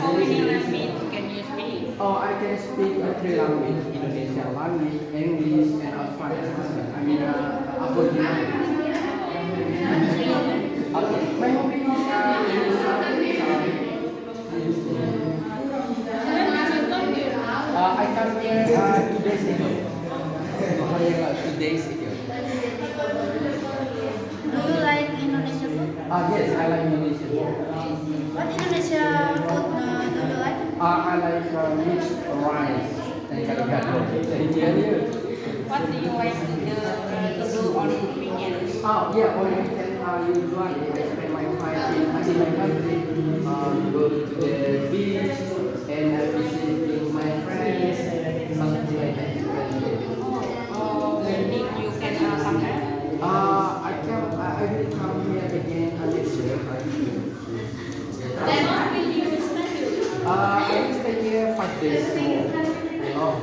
How many language can you speak? Oh, I can speak three languages: Indonesian language, English, and Australian language. I mean, Aboriginal. Okay. My hobby is I come here 2 days ago. 2 days ago. Do you like Indonesia food? Yes, I like Indonesian food. What Indonesia food do you like? I like mixed rice and gado-gado. Indian. What do you like to do on weekends? Yeah, on weekend usually I spend my time in my country. Go to the beach and visiting my friends, something like that. When did you can come back? I will come here again next year. Then what will you study? I will stay here 5 days more. Oh,